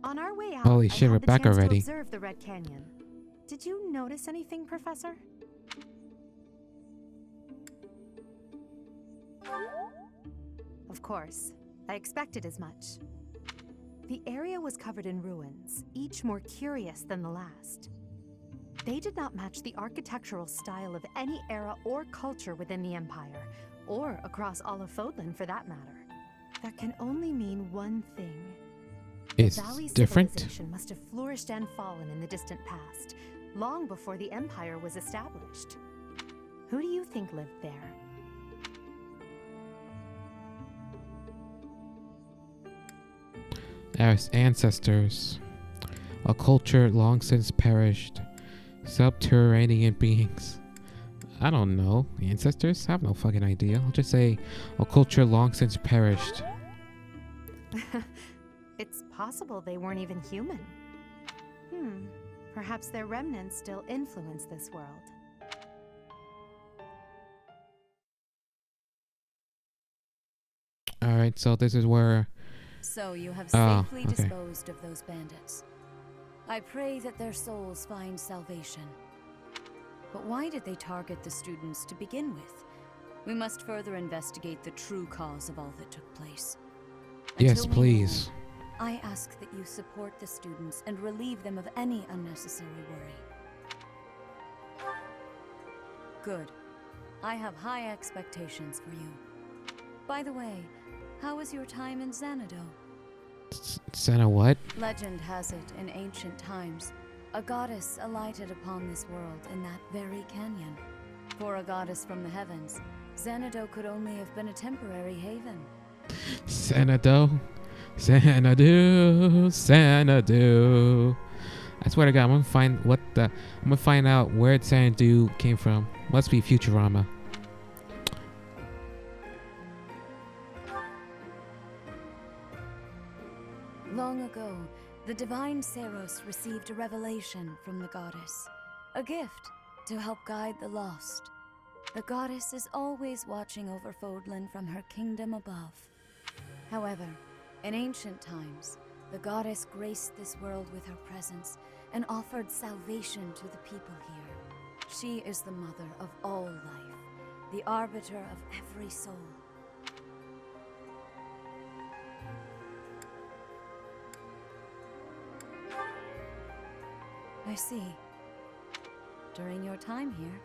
On our way out, Holy shit, I we're had the back chance already. to observe the Red Canyon. Did you notice anything, Professor? Of course. I expected as much. The area was covered in ruins, each more curious than the last. They did not match the architectural style of any era or culture within the Empire, or across all of Fodlan for that matter. That can only mean one thing. It's The valley's different. civilization must have flourished and fallen in the distant past, long before the Empire was established. Who do you think lived there? Our ancestors. A culture long since perished. Subterranean beings. I don't know. Ancestors? I have no fucking idea. I'll just say a culture long since perished. It's possible they weren't even human. Perhaps their remnants still influence this world. Alright, so this is where... So you have Oh, safely okay. disposed of those bandits. I pray that their souls find salvation. But why did they target the students to begin with? We must further investigate the true cause of all that took place. Yes, Until we please. know, I ask that you support the students and relieve them of any unnecessary worry. Good. I have high expectations for you. By the way, how was your time in Xanadu? Senna what? Legend has it, in ancient times, a goddess alighted upon this world in that very canyon. For a goddess from the heavens, Xanadu could only have been a temporary haven. Xanadu. Xanadu. Xanadu. I swear to God, I'm gonna find out where Xanadu came from. Must be Futurama. Long ago, the divine Seros received a revelation from the goddess, a gift to help guide the lost. The goddess is always watching over Fodlan from her kingdom above. However, in ancient times, the goddess graced this world with her presence and offered salvation to the people here. She is the mother of all life, the arbiter of every soul. I see. During your time here,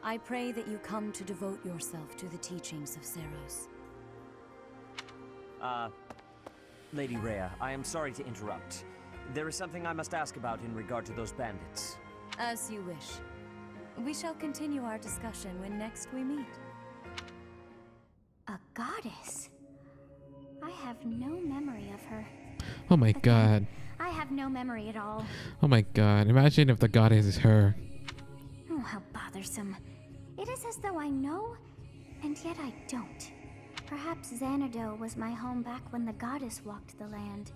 I pray that you come to devote yourself to the teachings of Seros. Lady Rhea, I am sorry to interrupt. There is something I must ask about in regard to those bandits. As you wish. We shall continue our discussion when next we meet. A goddess? I have no memory of her. Oh my God. I have no memory at all. Oh my God. Imagine if the goddess is her. Oh, how bothersome. It is as though I know, and yet I don't. Perhaps Xanadu was my home back when the goddess walked the land.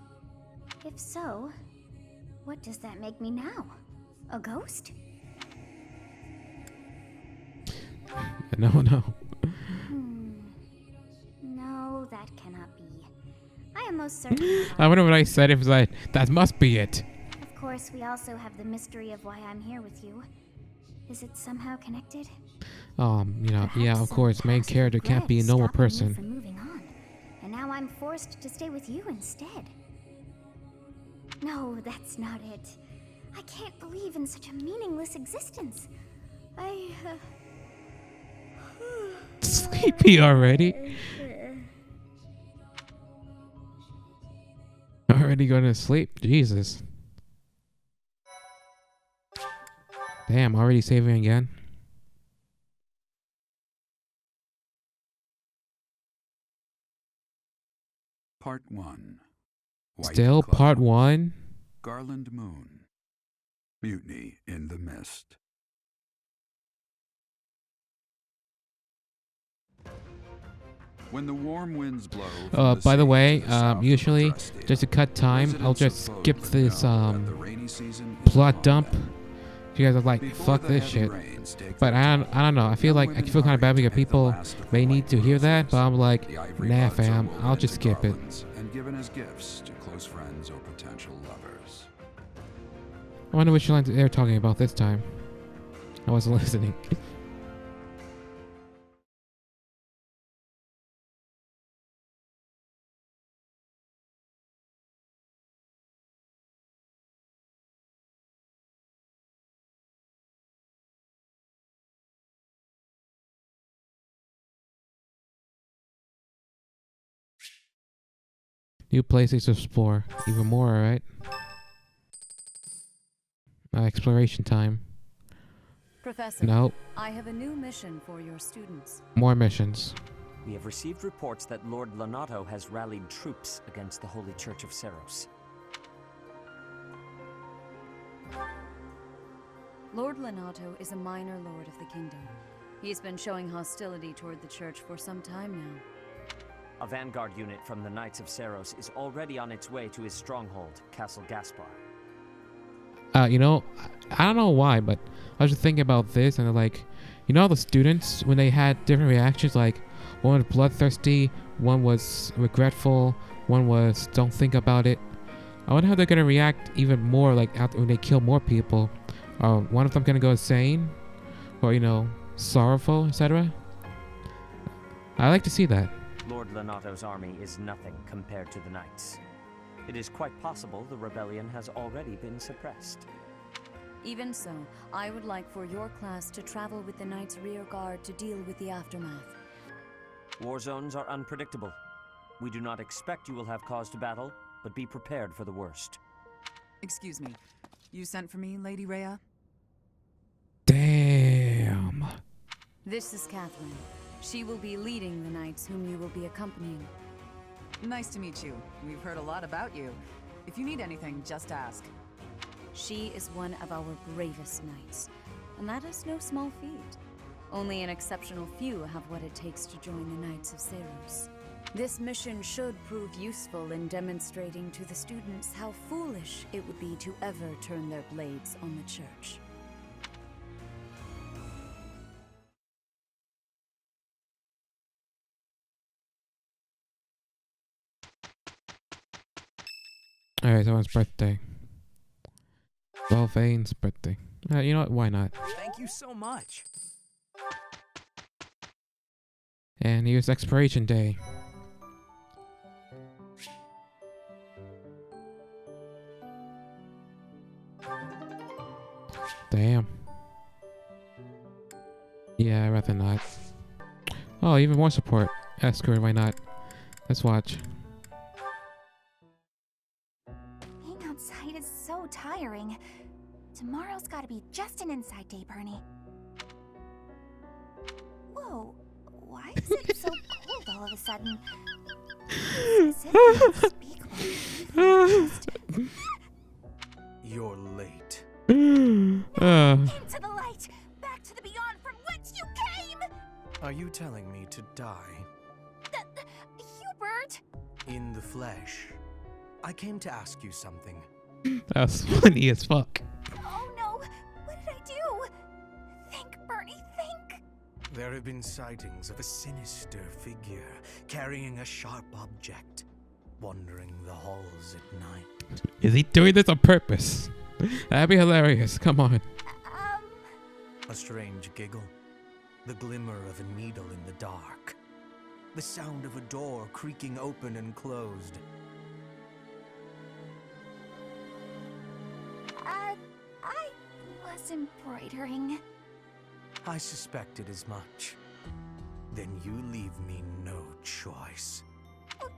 If so, what does that make me now? A ghost? No, no. No, that cannot be. I am most certain. I wonder what I said. It was like, that must be it. Of course, we also have the mystery of why I'm here with you. Is it somehow connected? Yeah, of course, main character can't be a normal person. From moving on, and now I'm forced to stay with you instead. No, that's not it. I can't believe in such a meaningless existence. Sleepy already? Already going to sleep? Jesus. Damn, already saving again? Part 1. White Still Clouds. part 1? Garland Moon. Mutiny in the Mist. When the warm winds blow from By the sea way, to the south of usually, Prestia, just to cut time, I'll residents just of skip Fodlan this, know that the rainy season is plot upon dump. them. You guys are like, Before fuck the this heavy shit. rains take But their I toll, don't know. I feel young like women kind of bad hurry because to take the people last of may the need to white hear that, roses, but I'm like, the ivory nah, buds are fam. woven I'll into just skip it. garlands and given given as gifts to close friends or potential lovers. I wonder which lines they're talking about this time. I wasn't listening. New places to explore. Even more, alright? Exploration time. Professor, Nope. I have a new mission for your students. More missions. We have received reports that Lord Lonato has rallied troops against the Holy Church of Seros. Lord Lonato is a minor lord of the kingdom. He's been showing hostility toward the church for some time now. A vanguard unit from the Knights of Seros is already on its way to his stronghold, Castle Gaspar. You know, I don't know why, but I was just thinking about this, and like, you know, the students when they had different reactions, like one was bloodthirsty, one was regretful, one was don't think about it. I wonder how they're gonna react even more, like after when they kill more people. One of them gonna go insane, or you know, sorrowful, etc. I like to see that. Lord Lonato's army is nothing compared to the Knights. It is quite possible the rebellion has already been suppressed. Even so, I would like for your class to travel with the Knights' rear guard to deal with the aftermath. War zones are unpredictable. We do not expect you will have cause to battle, but be prepared for the worst. Excuse me. You sent for me, Lady Rhea? Damn. This is Catherine. She will be leading the Knights whom you will be accompanying. Nice to meet you. We've heard a lot about you. If you need anything, just ask. She is one of our bravest Knights, and that is no small feat. Only an exceptional few have what it takes to join the Knights of Seros. This mission should prove useful in demonstrating to the students how foolish it would be to ever turn their blades on the Church. Alright, someone's birthday. Vane's birthday. You know what? Why not? Thank you so much. And here's expiration day. Damn. Yeah, I'd rather not. Oh, even more support. Escort, why not? Let's watch. Being outside is so tiring. Tomorrow's gotta be just an inside day, Bernie. Whoa, why is it so cold all of a sudden? It's as if I don't speak like You're late. Into the light! Back to the beyond from whence you came! Are you telling me to die? Hubert! In the flesh. I came to ask you something. That's funny as fuck. Oh no! What did I do? Think, Bernie, think! There have been sightings of a sinister figure carrying a sharp object, wandering the halls at night. Is he doing this on purpose? That'd be hilarious. Come on. A strange giggle, the glimmer of a needle in the dark, the sound of a door creaking open and closed. I was embroidering. I suspected as much. Then you leave me no choice. What?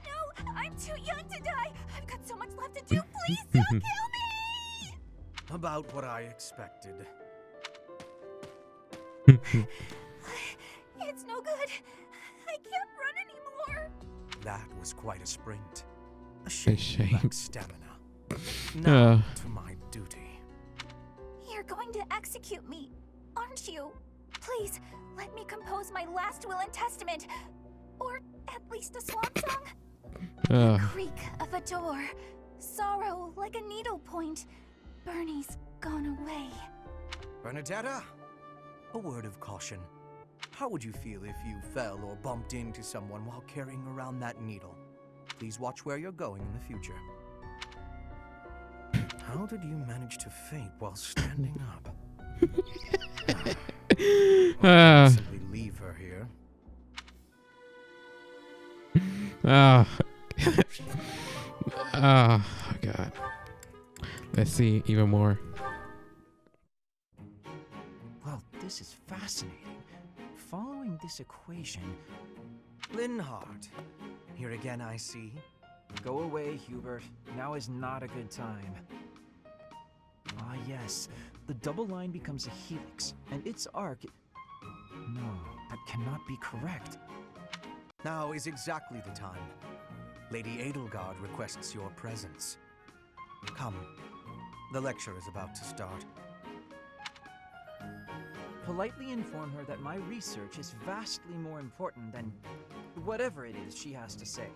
No, I'm too young to die. I've got so much left to do. Please don't kill me! About what I expected. It's no good. I can't run anymore. That was quite a sprint. A A shame shame. you lack stamina. Now to my duty. You're going to execute me, aren't you? Please, let me compose my last will and testament. Or at least a swan song. Creak of a door. Sorrow like a needle point. Bernie's gone away. Bernadetta, a word of caution. How would you feel if you fell or bumped into someone while carrying around that needle? please watch where you're going in the future. How did you manage to faint while standing up? Simply leave her here. Oh. Oh, God. Let's see even more. Well, this is fascinating. Following this equation... Linhardt. Here again, I see. Go away, Hubert. Now is not a good time. Ah, yes. The double line becomes a helix, and its arc... No, that cannot be correct. Now is exactly the time. Lady Edelgard requests your presence. Come. The lecture is about to start. Politely inform her that my research is vastly more important than whatever it is she has to say.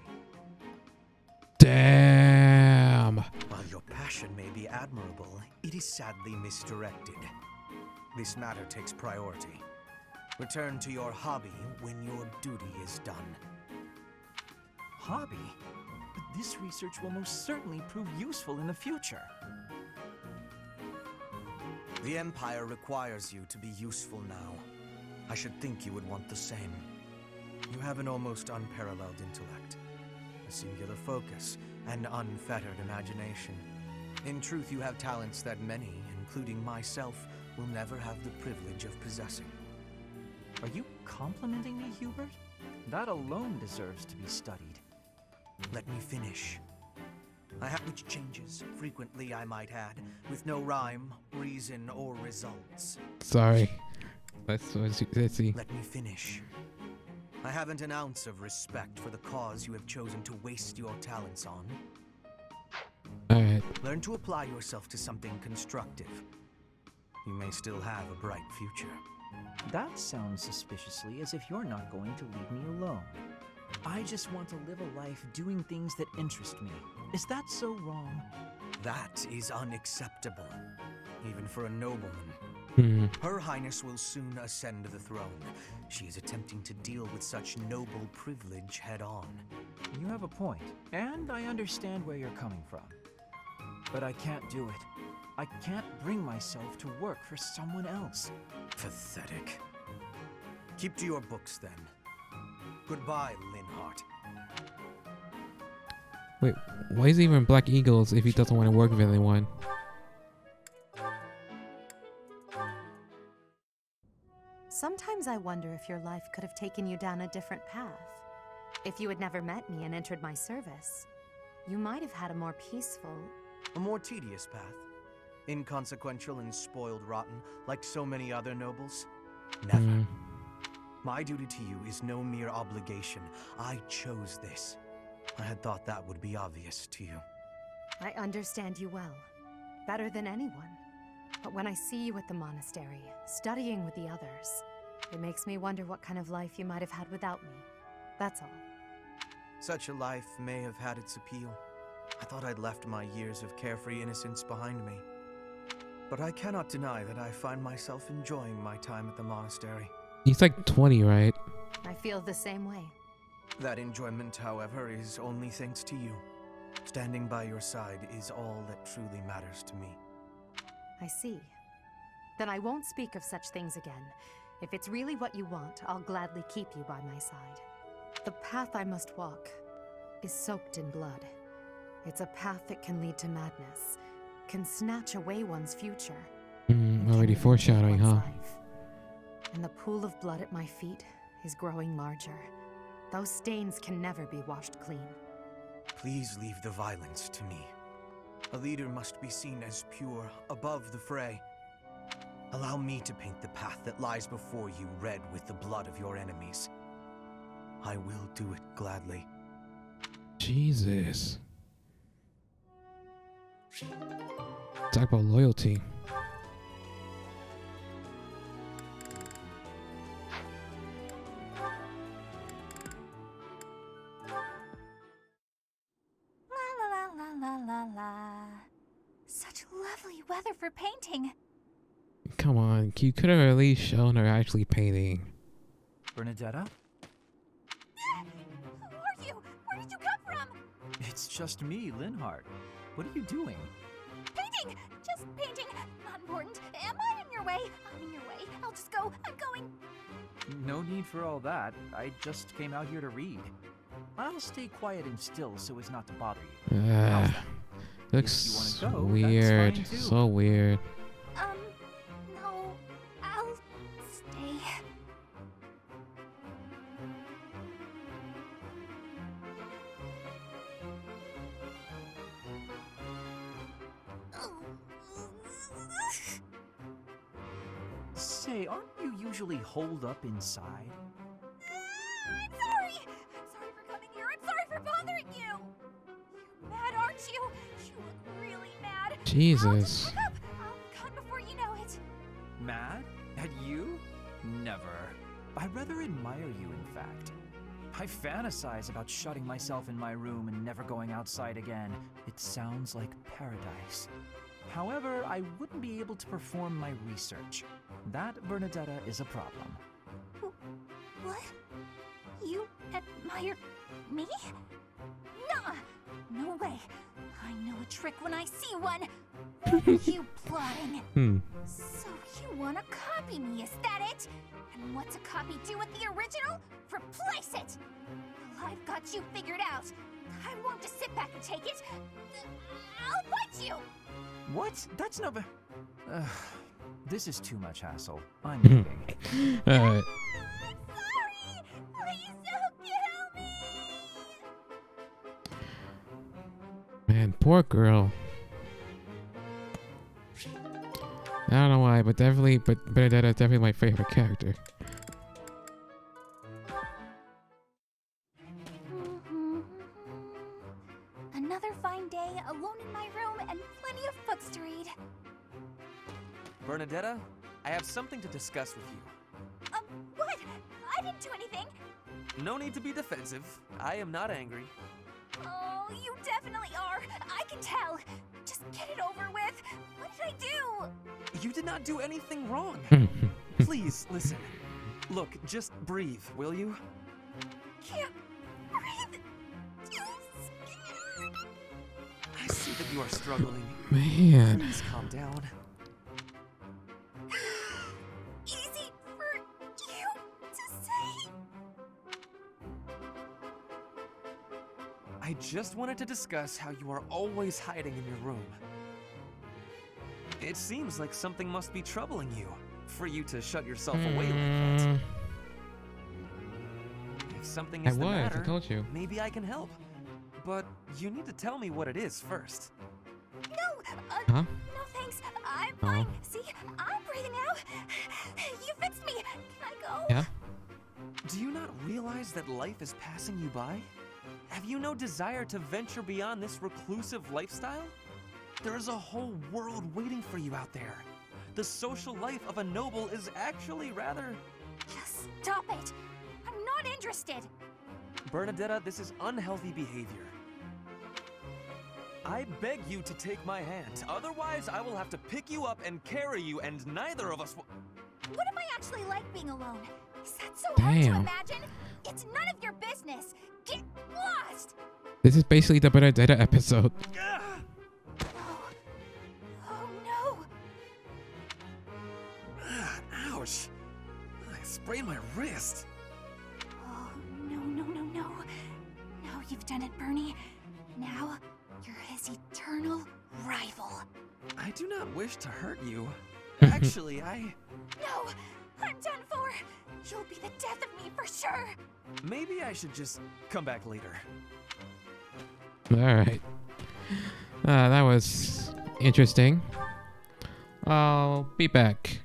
Damn. While your passion may be admirable, it is sadly misdirected. This matter takes priority. Return to your hobby when your duty is done. Hobby? But this research will most certainly prove useful in the future. The Empire requires you to be useful now. I should think you would want the same. You have an almost unparalleled intellect, a singular focus, and unfettered imagination. In truth, you have talents that many, including myself, will never have the privilege of possessing. Are you complimenting me, Hubert? That alone deserves to be studied. Let me finish. I have which changes, frequently I might add, with no rhyme, reason, or results. Sorry. Let's see. Let me finish. I haven't an ounce of respect for the cause you have chosen to waste your talents on. Alright. Learn to apply yourself to something constructive. You may still have a bright future. That sounds suspiciously as if you're not going to leave me alone. I just want to live a life doing things that interest me. Is that so wrong? That is unacceptable, even for a Hmm. nobleman. Her Highness will soon ascend the throne. She is attempting to deal with such noble privilege head-on. You have a point, and I understand where you're coming from. But I can't do it. I can't bring myself to work for someone else. Pathetic. Keep to your books, then. Goodbye, Linhardt. Wait, why is he even Black Eagles if he doesn't want to work with anyone? Sometimes I wonder if your life could have taken you down a different path. If you had never met me and entered my service, you might have had a more peaceful... A more tedious path. Inconsequential and spoiled rotten, like so many other nobles. Never. My duty to you is no mere obligation. I chose this. I had thought that would be obvious to you. I understand you well, better than anyone. But when I see you at the monastery, studying with the others, it makes me wonder what kind of life you might have had without me. That's all. Such a life may have had its appeal. I thought I'd left my years of carefree innocence behind me. But I cannot deny that I find myself enjoying my time at the monastery. He's like 20, right? I feel the same way. That enjoyment, however, is only thanks to you. Standing by your side is all that truly matters to me. I see. Then I won't speak of such things again. If it's really what you want, I'll gladly keep you by my side. The path I must walk is soaked in blood. It's a path that can lead to madness, can snatch away one's future. Already foreshadowing, huh? Life. And the pool of blood at my feet is growing larger. Those stains can never be washed clean. Please leave the violence to me. A leader must be seen as pure, above the fray. Allow me to paint the path that lies before you red with the blood of your enemies. I will do it gladly. Jesus. Talk about loyalty. Such lovely weather for painting. Come on, you could have at least shown her actually painting. Bernadetta? Who are you? Where did you come from? It's just me, Linhardt. What are you doing? Painting! Just painting. Not important. Am I in your way? I'm in your way. I'll just go. I'm going. No need for all that. I just came out here to read. I'll stay quiet and still so as not to bother you. How's that? Looks If you wanna go, weird. that's fine, too. So weird. No. I'll stay. Say, aren't you usually holed up inside? I'm sorry! I'm sorry for coming here. I'm sorry for bothering you! You're mad, aren't you? You look really mad. I'll Jesus. just pack up. I'll be gone before you know it. Mad? At you? Never. I rather admire you, in fact. I fantasize about shutting myself in my room and never going outside again. It sounds like paradise. However, I wouldn't be able to perform my research. That, Bernadetta, is a problem. What? You admire me? Nuh-uh. No way. I know a trick when I see one. What are you plotting? So you want to copy me, is that it? And what's a copy do with the original? Replace it! Well, I've got you figured out. I won't just sit back and take it. I'll fight you! What? That's no... this is too much hassle. I'm leaving. Alright. I'm sorry! Please don't kill me! Man, poor girl. I don't know why, but Bernadetta is definitely my favorite character. Another fine day, alone in my room, and plenty of books to read. Bernadetta, I have something to discuss with you. What? I didn't do anything. No need to be defensive. I am not angry. Oh, you definitely are. I can tell. Just get it over with. What did I do? You did not do anything wrong. Please, listen. Look, just breathe, will you? Can't breathe. Too scared. I see that you are struggling. Man. Please calm down. Easy for you to say. I just wanted to discuss how you are always hiding in your room. It seems like something must be troubling you, for you to shut yourself away like that. If something is the matter, I told you. maybe I can help. But you need to tell me what it is first. No, Huh? no thanks. I'm fine. See, I'm breathing now. You fixed me. Can I go? Yeah? Do you not realize that life is passing you by? Have you no desire to venture beyond this reclusive lifestyle? There is a whole world waiting for you out there. The social life of a noble is actually rather... Just stop it. I'm not interested. Bernadetta, this is unhealthy behavior. I beg you to take my hand. Otherwise, I will have to pick you up and carry you, and neither of us will... What am I actually like being alone? Is that so Damn. hard to imagine? It's none of your business. Get lost. This is basically the Bernadetta episode. Oh no. Ouch. I sprained my wrist. Oh no, no, no, no. Now you've done it, Bernie. Now you're his eternal rival. I do not wish to hurt you. Actually, No, I'm done for. You'll be the death of me for sure. Maybe I should just come back later. Alright. That was interesting. I'll be back.